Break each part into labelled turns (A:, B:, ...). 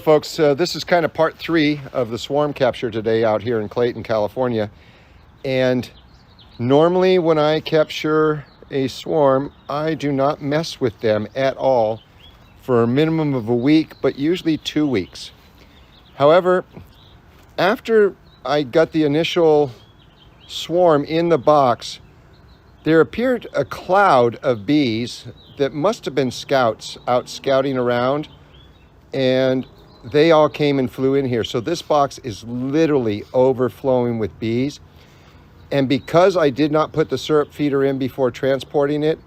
A: Folks, this is kind of part 3 of the swarm capture today out here in Clayton, California. And normally when I capture a swarm, I do not mess with them at all for a minimum of a week, but usually 2 weeks. However, after I got the initial swarm in the box, there appeared a cloud of bees that must have been scouts out scouting around, and they all came and flew in here. So this box is literally overflowing with bees. And because I did not put the syrup feeder in before transporting it,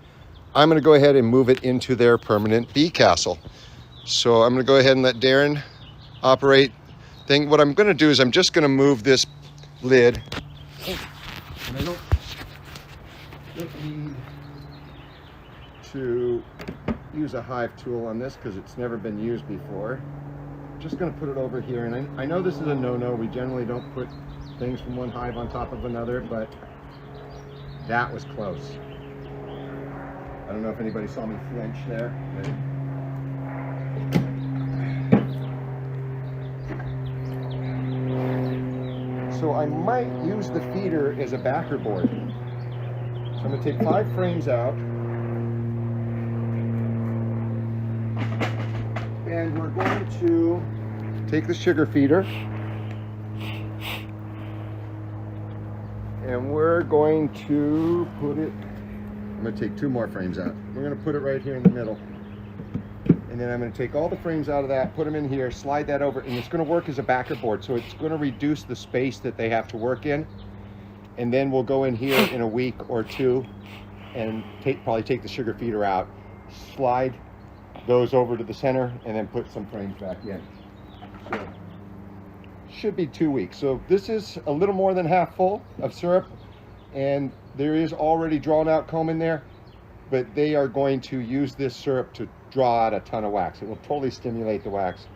A: I'm going to go ahead and move it into their permanent bee castle. So I'm going to go ahead and let Darren operate thing. What I'm going to do is I'm just going to move this lid. And I don't need to use a hive tool on this because it's never been used before. Just going to put it over here, and I know this is a no-no. We generally don't put things from one hive on top of another, but that was close. I don't know if anybody saw me flinch there. So I might use the feeder as a backer board. So I'm going to take 5 frames out, and we're going to take the sugar feeder, and we're going to put it, I'm going to take 2 more frames out. We're going to put it right here in the middle. And then I'm going to take all the frames out of that, put them in here, slide that over, and it's going to work as a backer board. So it's going to reduce the space that they have to work in. And then we'll go in here in a week or 2 and probably take the sugar feeder out, slide those over to the center, and then put some frames back in. So should be 2 weeks. So this is a little more than half full of syrup, and there is already drawn out comb in there, but they are going to use this syrup to draw out a ton of wax. It will totally stimulate the wax.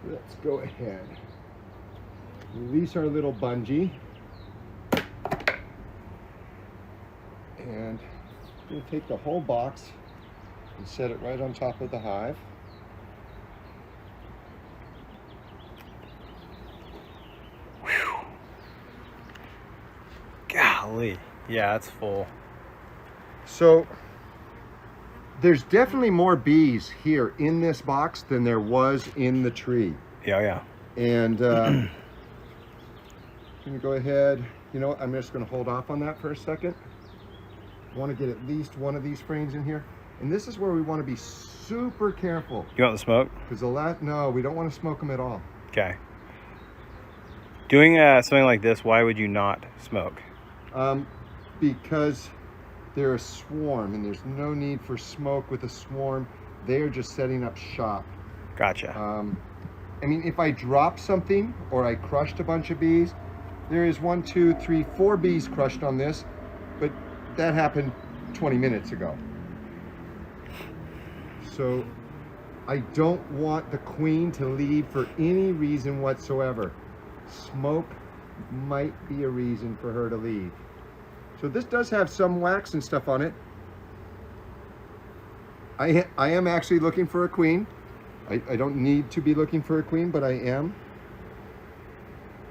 A: Let's go ahead. Release our little bungee. And I'm going to take the whole box and set it right on top of the hive.
B: Whew. Golly. Yeah, it's full.
A: So there's definitely more bees here in this box than there was in the tree.
B: Yeah.
A: And I'm going to go ahead, you know what, I'm just going to hold off on that for a second. I want to get at least one of these frames in here. And this is where we want to be super careful.
B: You want the smoke?
A: Because no, we don't want to smoke them at all.
B: Okay. Doing something like this, why would you not smoke?
A: Because they're a swarm, and there's no need for smoke with a swarm. They are just setting up shop.
B: Gotcha.
A: I mean, if I drop something or I crushed a bunch of bees, there is 1, 2, 3, 4 bees crushed on this, but that happened 20 minutes ago. So I don't want the queen to leave for any reason whatsoever. Smoke might be a reason for her to leave. So this does have some wax and stuff on it. I am actually looking for a queen. I don't need to be looking for a queen, but I am.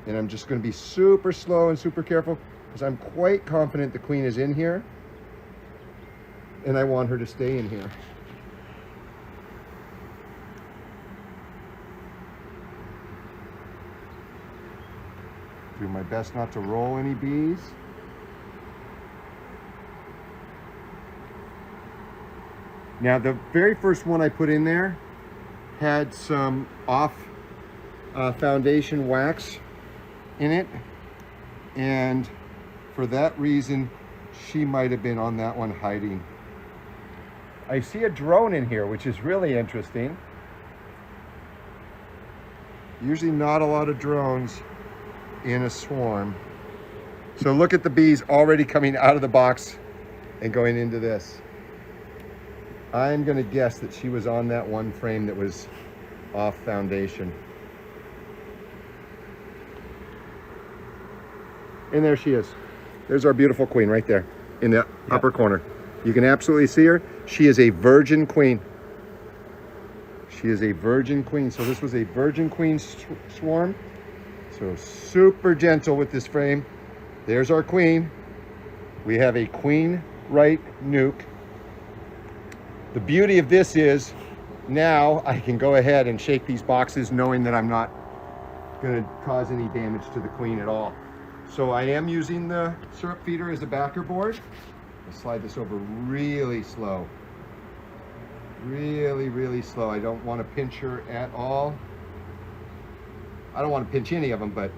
A: And I'm just going to be super slow and super careful because I'm quite confident the queen is in here. And I want her to stay in here. Do my best not to roll any bees. Now, the very first one I put in there had some off foundation wax in it, and for that reason she might have been on that one hiding. I see a drone in here, which is really interesting. Usually not a lot of drones in a swarm. So look at the bees already coming out of the box and going into this. I'm going to guess that she was on that one frame that was off foundation. And there she is. There's our beautiful queen right there in the upper corner. You can absolutely see her. She is a virgin queen. She is a virgin queen. So this was a virgin queen swarm. So super gentle with this frame. There's our queen. We have a queen right nuke. The beauty of this is now I can go ahead and shake these boxes knowing that I'm not going to cause any damage to the queen at all. So I am using the syrup feeder as a backer board. I'll slide this over really slow. Really, really slow. I don't want to pinch her at all. I don't want to pinch any of them, but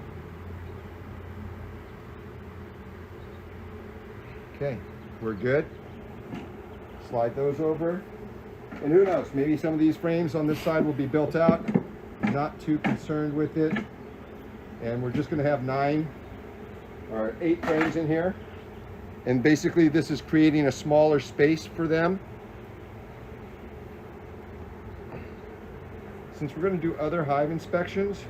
A: okay, we're good. Slide those over. And who knows, maybe some of these frames on this side will be built out. Not too concerned with it. And we're just going to have 9 or 8 frames in here. And basically this is creating a smaller space for them. Since we're going to do other hive inspections,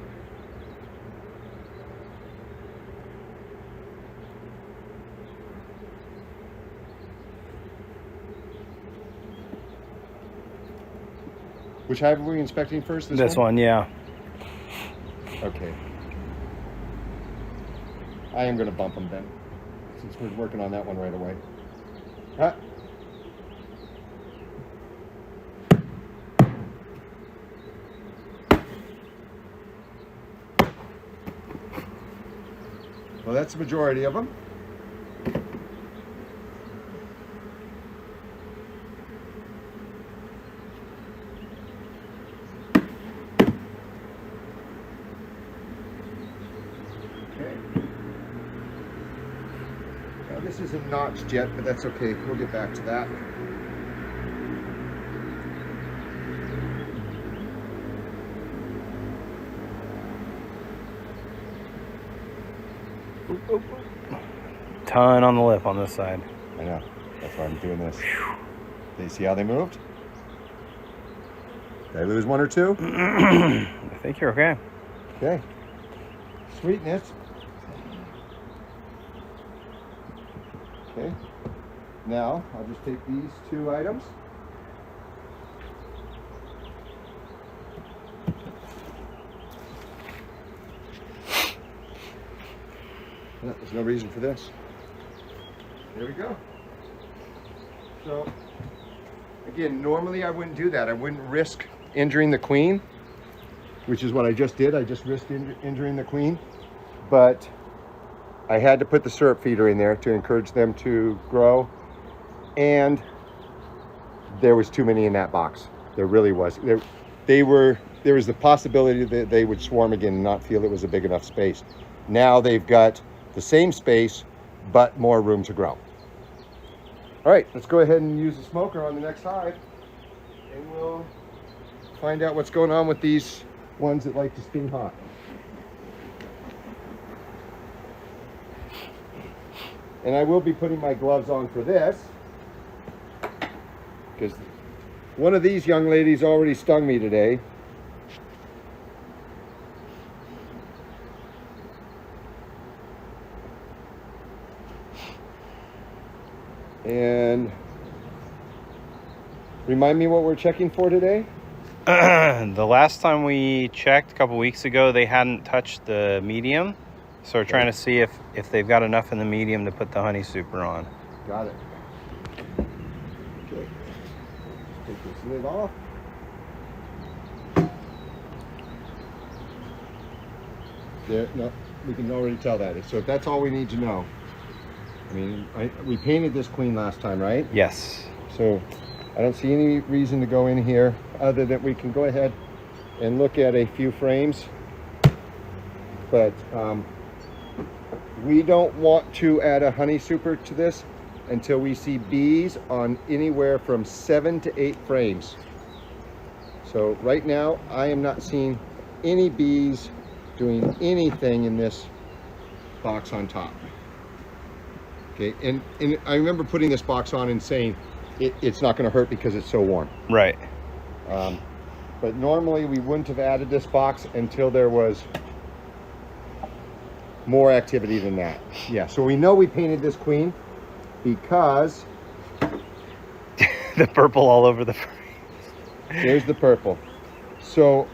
A: which hive are we inspecting first?
B: This one, yeah.
A: Okay. I am going to bump them then, since we're working on that one right away. Huh? Well, that's the majority of them. This isn't notched yet, but that's okay. We'll get back to that.
B: Ton on the lip on this side.
A: I know. That's why I'm doing this. Do you see how they moved? Did I lose 1 or 2?
B: I think you're okay.
A: Okay. Sweetness. Okay. Now, I'll just take these 2 items. No, there's no reason for this. There we go. So, again, normally I wouldn't do that. I wouldn't risk injuring the queen, which is what I just did. I just risked injuring the queen. But I had to put the syrup feeder in there to encourage them to grow. And there was too many in that box. There really was. There was the possibility that they would swarm again and not feel it was a big enough space. Now they've got the same space, but more room to grow. All right, let's go ahead and use the smoker on the next hive, and we'll find out what's going on with these ones that like to steam hot. And I will be putting my gloves on for this, because one of these young ladies already stung me today. And remind me what we're checking for today?
B: The last time we checked a couple weeks ago, they hadn't touched the medium. So we're trying to see if they've got enough in the medium to put the honey super on.
A: Got it. Okay. Take this lid off. There, no, we can already tell that. So if that's all we need to know. I mean, we painted this queen last time, right?
B: Yes.
A: So I don't see any reason to go in here other than we can go ahead and look at a few frames. But we don't want to add a honey super to this until we see bees on anywhere from 7 to 8 frames. So right now, I am not seeing any bees doing anything in this box on top. Okay, and I remember putting this box on and saying it's not going to hurt because it's so warm.
B: Right.
A: But normally we wouldn't have added this box until there was more activity than that. Yeah, so we know we painted this queen because
B: the purple all over the frame.
A: There's the purple. So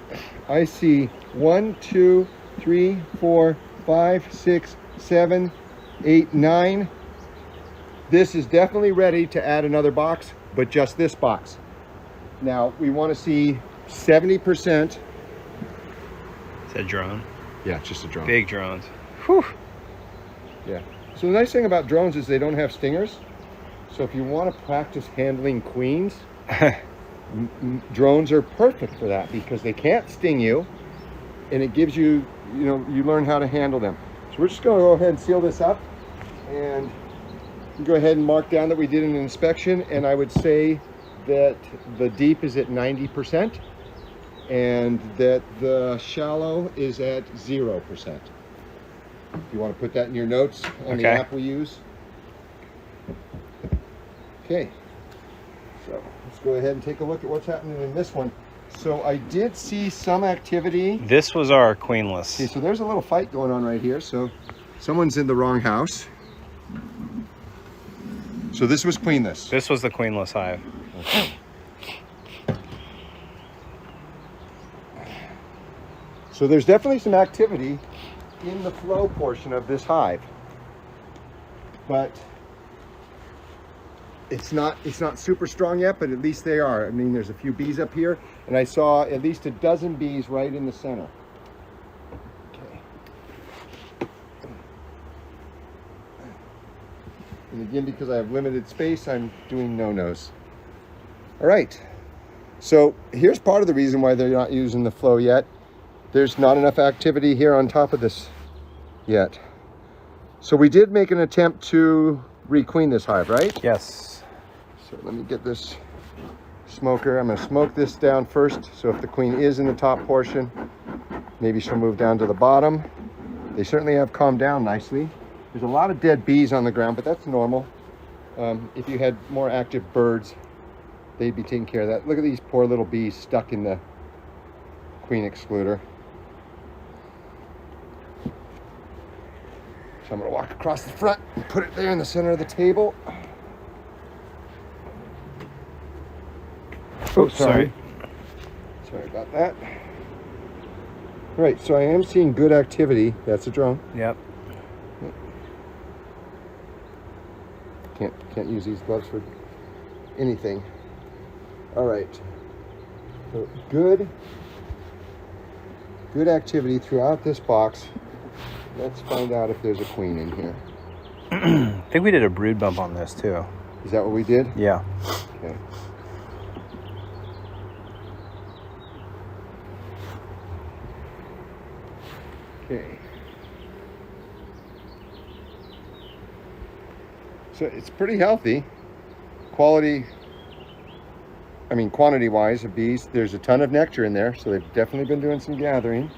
A: I see 1, 2, 3, 4, 5, 6, 7, 8, 9. This is definitely ready to add another box, but just this box. Now we want to see 70%.
B: Is that drone?
A: Yeah, just a drone.
B: Big drones. Whew.
A: Yeah. So the nice thing about drones is they don't have stingers. So if you want to practice handling queens, drones are perfect for that because they can't sting you, and it gives you, you learn how to handle them. So we're just going to go ahead and seal this up, and go ahead and mark down that we did an inspection, and I would say that the deep is at 90% and that the shallow is at 0%. You want to put that in your notes on the app we use? Okay, so let's go ahead and take a look at what's happening in this one. So I did see some activity.
B: This was our queenless.
A: Okay, so there's a little fight going on right here. So someone's in the wrong house. So this was queenless.
B: This was the queenless hive.
A: Okay. So there's definitely some activity in the flow portion of this hive, but it's not super strong yet, but at least they are. I mean, there's a few bees up here, and I saw at least a dozen bees right in the center. Okay. And again, because I have limited space, I'm doing no-nos. All right. So here's part of the reason why they're not using the flow yet. There's not enough activity here on top of this yet. So we did make an attempt to requeen this hive, right?
B: Yes.
A: So let me get this smoker. I'm going to smoke this down first. So if the queen is in the top portion, maybe she'll move down to the bottom. They certainly have calmed down nicely. There's a lot of dead bees on the ground, but that's normal. If you had more active birds, they'd be taking care of that. Look at these poor little bees stuck in the queen excluder. So I'm going to walk across the front and put it there in the center of the table. Oh, sorry. Sorry about that. All right, so I am seeing good activity. That's a drone.
B: Yep.
A: Can't use these gloves for anything. All right. So good activity throughout this box. Let's find out if there's a queen in here.
B: I think we did a brood bump on this too.
A: Is that what we did?
B: Yeah.
A: Okay. Okay. So it's pretty healthy. Quantity-wise of bees, there's a ton of nectar in there, so they've definitely been doing some gathering.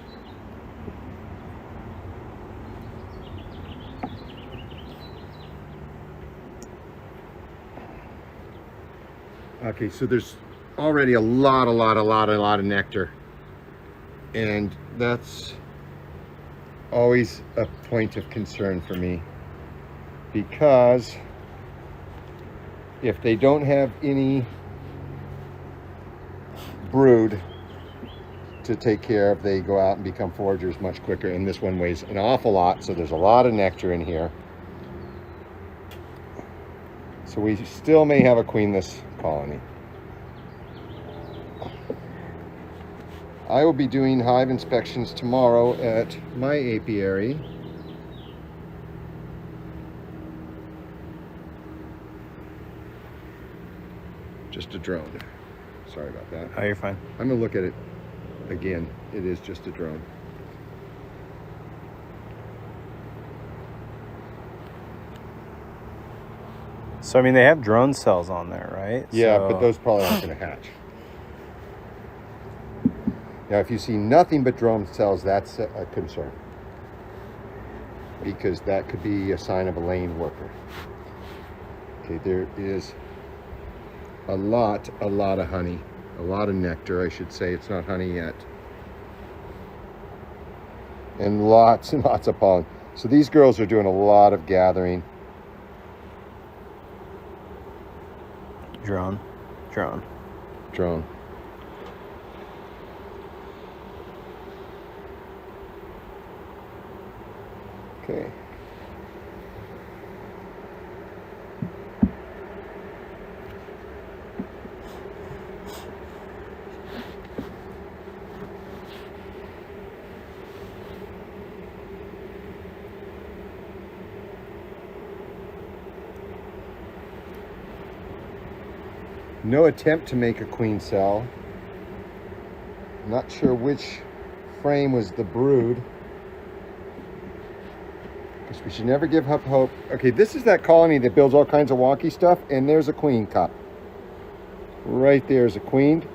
A: Okay, so there's already a lot of nectar, and that's always a point of concern for me, because if they don't have any brood to take care of, they go out and become foragers much quicker, and this one weighs an awful lot, so there's a lot of nectar in here. So we still may have a queenless colony. I will be doing hive inspections tomorrow at my apiary. Just a drone. Sorry about that.
B: Oh, you're fine.
A: I'm gonna look at it again. It is just a drone.
B: So, I mean, they have drone cells on there, right?
A: Yeah,
B: So...
A: but those probably aren't gonna hatch. Now, if you see nothing but drone cells, that's a concern, because that could be a sign of a laying worker. Okay, there is a lot of honey, a lot of nectar, I should say. It's not honey yet. And lots of pollen. So these girls are doing a lot of gathering.
B: Drone.
A: Okay. No attempt to make a queen cell. I'm not sure which frame was the brood. Because we should never give up hope. Okay, this is that colony that builds all kinds of wonky stuff, and there's a queen cup. Right there's a queen.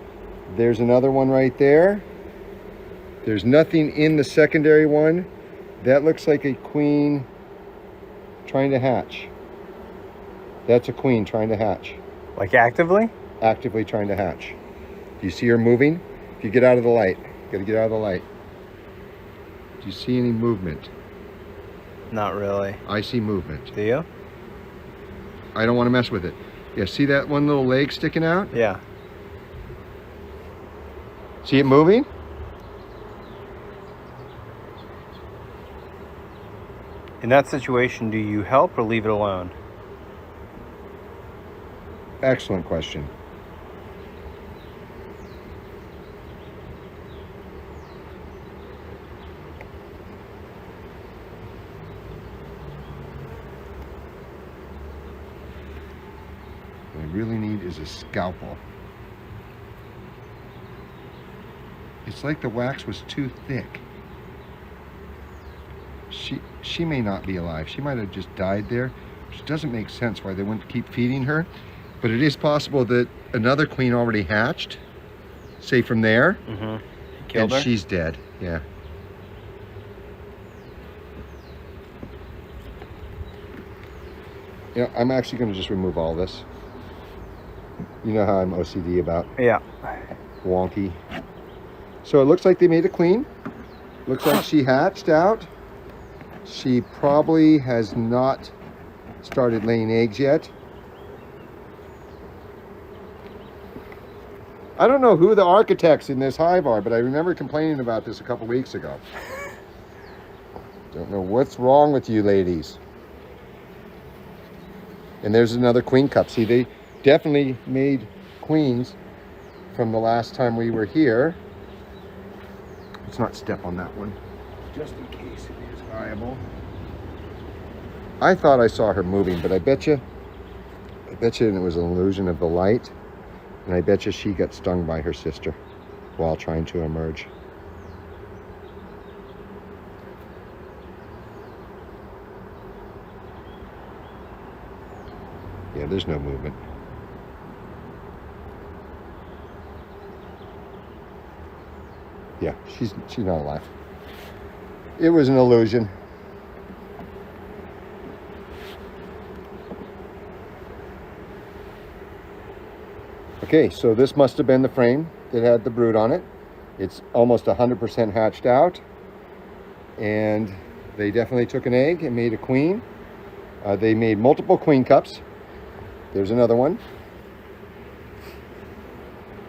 A: There's another one right there. There's nothing in the secondary one. That looks like a queen trying to hatch. That's a queen trying to hatch.
B: Like actively?
A: Actively trying to hatch. Do you see her moving? If you get out of the light, gotta get out of the light. Do you see any movement?
B: Not really.
A: I see movement.
B: Do you?
A: I don't want to mess with it. Yeah, see that one little leg sticking out?
B: Yeah.
A: See it moving?
B: In that situation, do you help or leave it alone?
A: Excellent question. What I really need is a scalpel. It's like the wax was too thick. She may not be alive. She might have just died there, which doesn't make sense why they wouldn't keep feeding her. But it is possible that another queen already hatched, say from there,
B: Killed
A: and
B: her?
A: she's dead. Yeah. Yeah, I'm actually going to just remove all this. You know how I'm OCD about
B: Yeah.
A: wonky. So it looks like they made a queen. Looks like she hatched out. She probably has not started laying eggs yet. I don't know who the architects in this hive are, but I remember complaining about this a couple weeks ago. Don't know what's wrong with you ladies. And there's another queen cup. See, they definitely made queens from the last time we were here. Let's not step on that one, just in case it is viable. I thought I saw her moving, but I bet you it was an illusion of the light. And I bet you she got stung by her sister while trying to emerge. Yeah, there's no movement. Yeah, she's not alive. It was an illusion. Okay, so this must have been the frame that had the brood on it. It's almost 100% hatched out. And they definitely took an egg and made a queen. They made multiple queen cups. There's another one.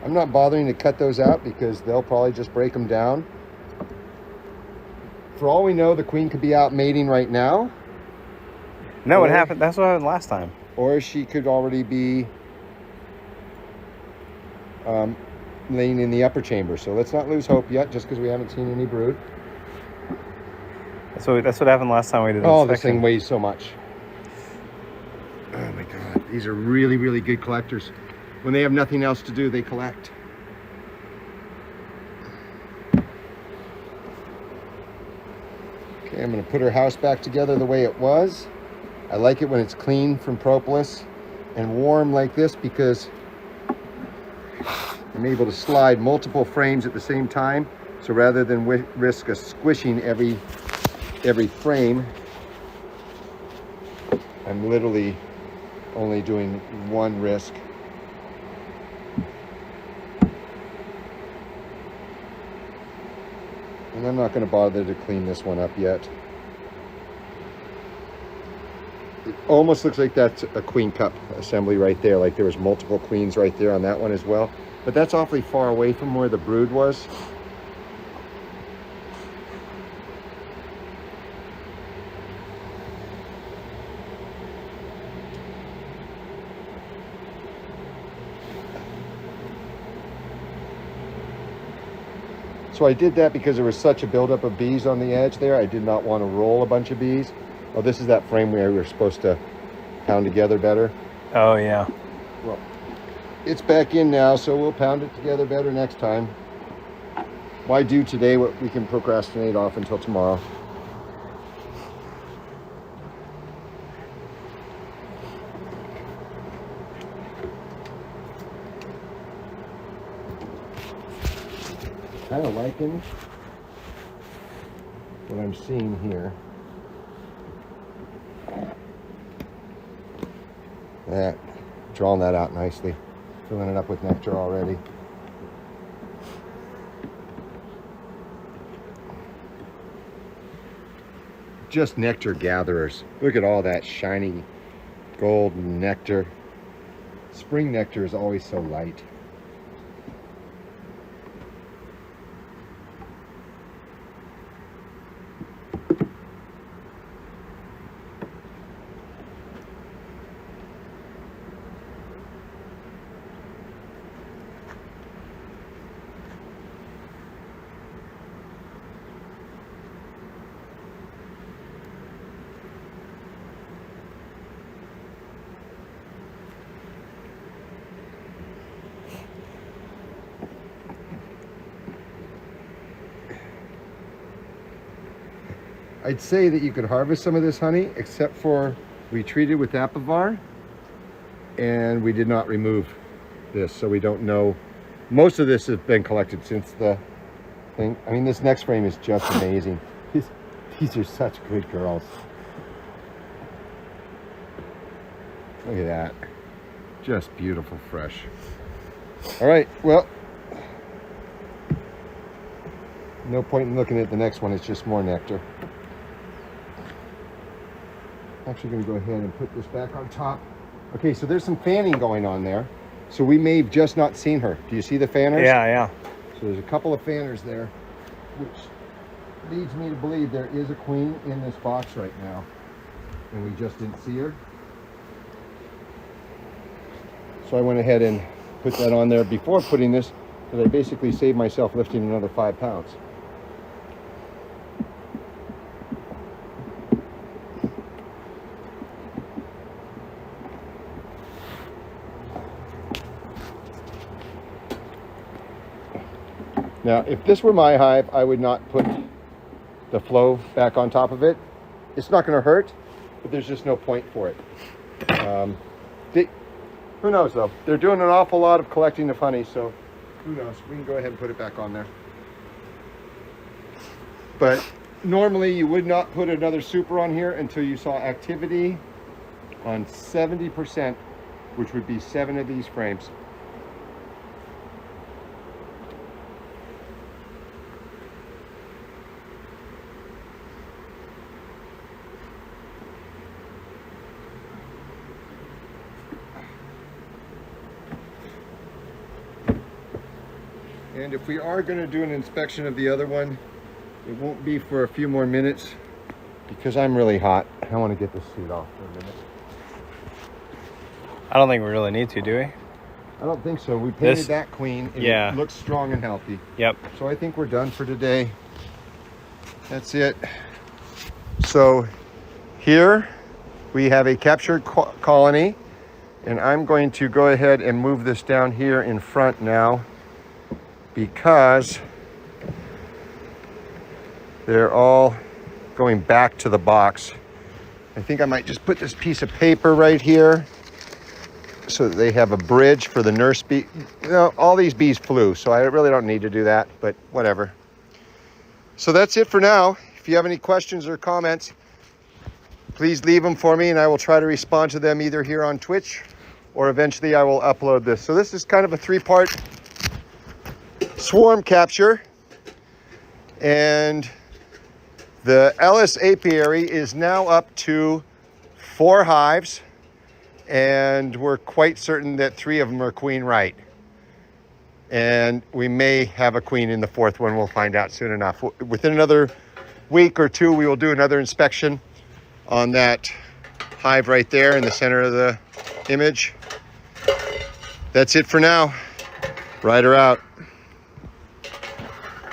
A: I'm not bothering to cut those out because they'll probably just break them down. For all we know, the queen could be out mating right now.
B: No, what happened? That's what happened last time.
A: Or she could already be laying in the upper chamber. So let's not lose hope yet just because we haven't seen any brood.
B: That's what happened last time we did the
A: Oh,
B: inspection.
A: this thing weighs so much. Oh my God, these are really, really good collectors. When they have nothing else to do, they collect. Okay, I'm gonna put her house back together the way it was. I like it when it's clean from propolis and warm like this because I'm able to slide multiple frames at the same time. So rather than risk a squishing every frame, I'm literally only doing one risk. And I'm not going to bother to clean this one up yet. It almost looks like that's a queen cup assembly right there, like there was multiple queens right there on that one as well. But that's awfully far away from where the brood was. So I did that because there was such a buildup of bees on the edge there. I did not want to roll a bunch of bees. Oh, this is that frame where we were supposed to pound together better.
B: Oh, yeah.
A: Well, it's back in now, so we'll pound it together better next time. Why do today what we can procrastinate off until tomorrow? Kind of liking what I'm seeing here. That, drawing that out nicely, filling it up with nectar already. Just nectar gatherers. Look at all that shiny gold nectar. Spring nectar is always so light. I'd say that you could harvest some of this honey, except for we treated with Apiary and we did not remove this, so we don't know. Most of this has been collected since the thing. I mean, this next frame is just amazing. These are such good girls. Look at that. Just beautiful, fresh. All right, well, no point in looking at the next one. It's just more nectar. Actually going to go ahead and put this back on top. Okay, so there's some fanning going on there. So we may have just not seen her. Do you see the fanners?
B: Yeah, yeah.
A: So there's a couple of fanners there, which leads me to believe there is a queen in this box right now. And we just didn't see her. So I went ahead and put that on there before putting this, because I basically saved myself lifting another 5 pounds. Now, if this were my hive, I would not put the flow back on top of it. It's not going to hurt, but there's just no point for it. Who knows, though? They're doing an awful lot of collecting of honey, so who knows? We can go ahead and put it back on there. But normally, you would not put another super on here until you saw activity on 70%, which would be 7 of these frames. And if we are going to do an inspection of the other one, it won't be for a few more minutes because I'm really hot. I want to get this suit off for a minute.
B: I don't think we really need to, do we?
A: I don't think so. We painted that queen and
B: yeah,
A: it looks strong and healthy.
B: Yep.
A: So I think we're done for today. That's it. So here we have a captured colony, and I'm going to go ahead and move this down here in front now, because they're all going back to the box. I think I might just put this piece of paper right here so that they have a bridge for the nurse bee. You know, all these bees flew, so I really don't need to do that, but whatever. So that's it for now. If you have any questions or comments, please leave them for me and I will try to respond to them either here on Twitch or eventually I will upload this. So this is kind of a 3-part swarm capture, and the Ellis apiary is now up to 4 hives, and we're quite certain that 3 of them are queen right, and we may have a queen in the 4th one. We'll find out soon enough. Within another week or 2 we will do another inspection on that hive right there in the center of the image. That's it for now. Ryder out.